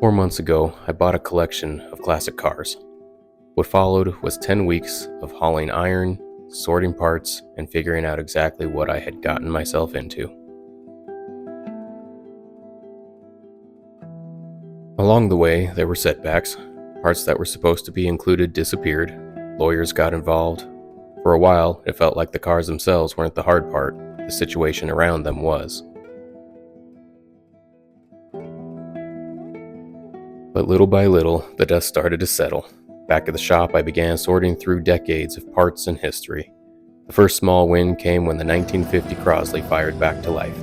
4 months ago, I bought a collection of classic cars. What followed was 10 weeks of hauling iron, sorting parts, and figuring out exactly what I had gotten myself into. Along the way, there were setbacks. Parts that were supposed to be included disappeared. Lawyers got involved. For a while, it felt like the cars themselves weren't the hard part, the situation around them was. But little by little, the dust started to settle. Back at the shop, I began sorting through decades of parts and history. The first small win came when the 1950 Crosley fired back to life.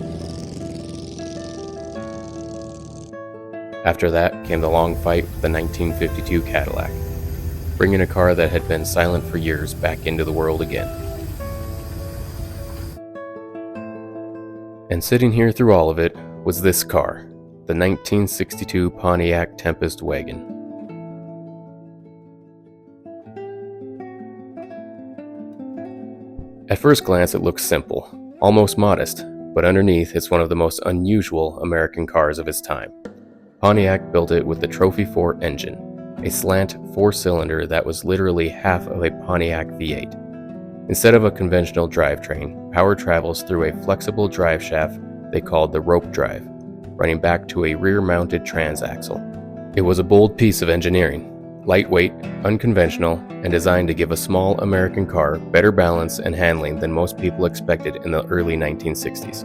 After that came the long fight with the 1952 Cadillac, bringing a car that had been silent for years back into the world again. And sitting here through all of it was this car, the 1962 Pontiac Tempest Wagon. At first glance, it looks simple, almost modest, but underneath it's one of the most unusual American cars of its time. Pontiac built it with the Trophy 4 engine, a slant 4-cylinder that was literally half of a Pontiac V8. Instead of a conventional drivetrain, power travels through a flexible drive shaft they called the rope drive, running back to a rear-mounted transaxle. It was a bold piece of engineering, lightweight, unconventional, and designed to give a small American car better balance and handling than most people expected in the early 1960s.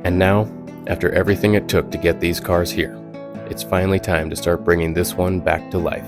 And now, after everything it took to get these cars here, it's finally time to start bringing this one back to life.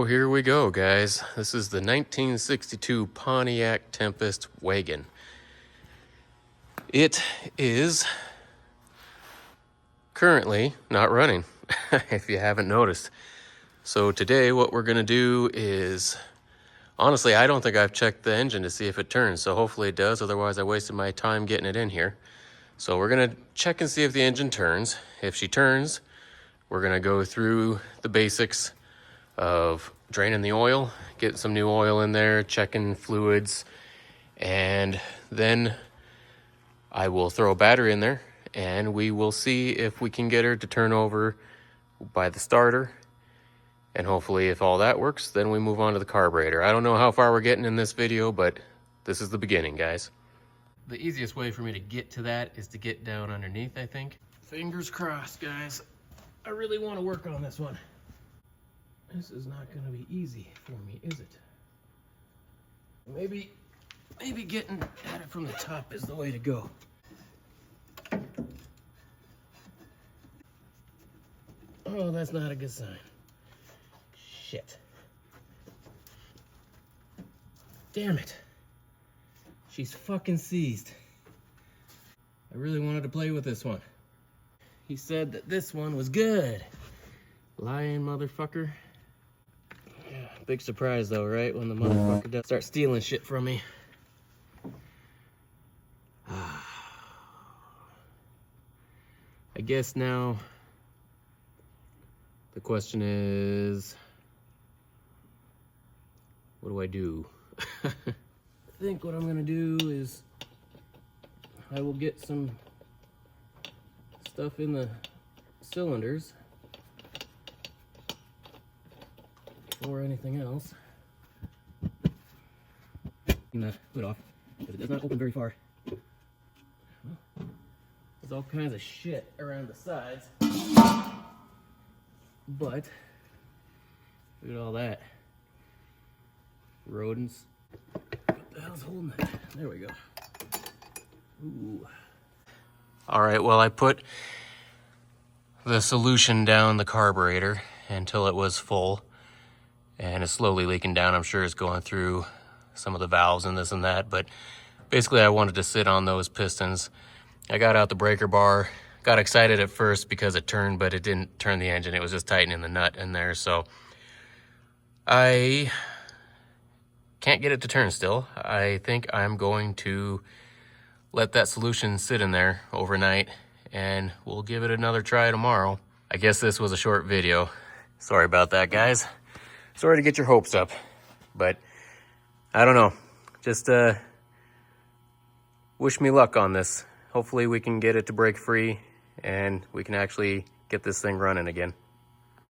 Here we go, guys. This is the 1962 Pontiac Tempest Wagon. It is currently not running, if you haven't noticed. So today what we're gonna do is, honestly, I don't think I've checked the engine to see if it turns, so hopefully it does, otherwise I wasted my time getting it in here. So we're gonna check and see if the engine turns. If she turns, we're gonna go through the basics of draining the oil, getting some new oil in there, checking fluids, and then I will throw a battery in there and we will see if we can get her to turn over by the starter. And hopefully if all that works, then we move on to the carburetor. I don't know how far we're getting in this video, but this is the beginning, guys. The easiest way for me to get to that is to get down underneath, I think. Fingers crossed, guys. I really want to work on this one. This is not going to be easy for me, is it? Maybe getting at it from the top is the way to go. Oh, that's not a good sign. Shit. Damn it. She's fucking seized. I really wanted to play with this one. He said that this one was good. Lying motherfucker. Yeah, big surprise though, right? When the motherfucker does start stealing shit from me. I guess now the question is, what do I do? I think what I'm gonna do is I will get some stuff in the cylinders or anything else. Taking the hood off, but it does not open very far. There's all kinds of shit around the sides, but look at all that. Rodents. What the hell's holding that? There we go. Ooh. All right, well, I put the solution down the carburetor until it was full. and it's slowly leaking down. I'm sure it's going through some of the valves and this and that, but basically I wanted to sit on those pistons. I got out the breaker bar, got excited at first because it turned, but it didn't turn the engine. It was just tightening the nut in there. So I can't get it to turn still. I think I'm going to let that solution sit in there overnight, and we'll give it another try tomorrow. I guess this was a short video. Sorry about that, guys. Sorry to get your hopes up, but I don't know. Just wish me luck on this. Hopefully we can get it to break free and we can actually get this thing running again.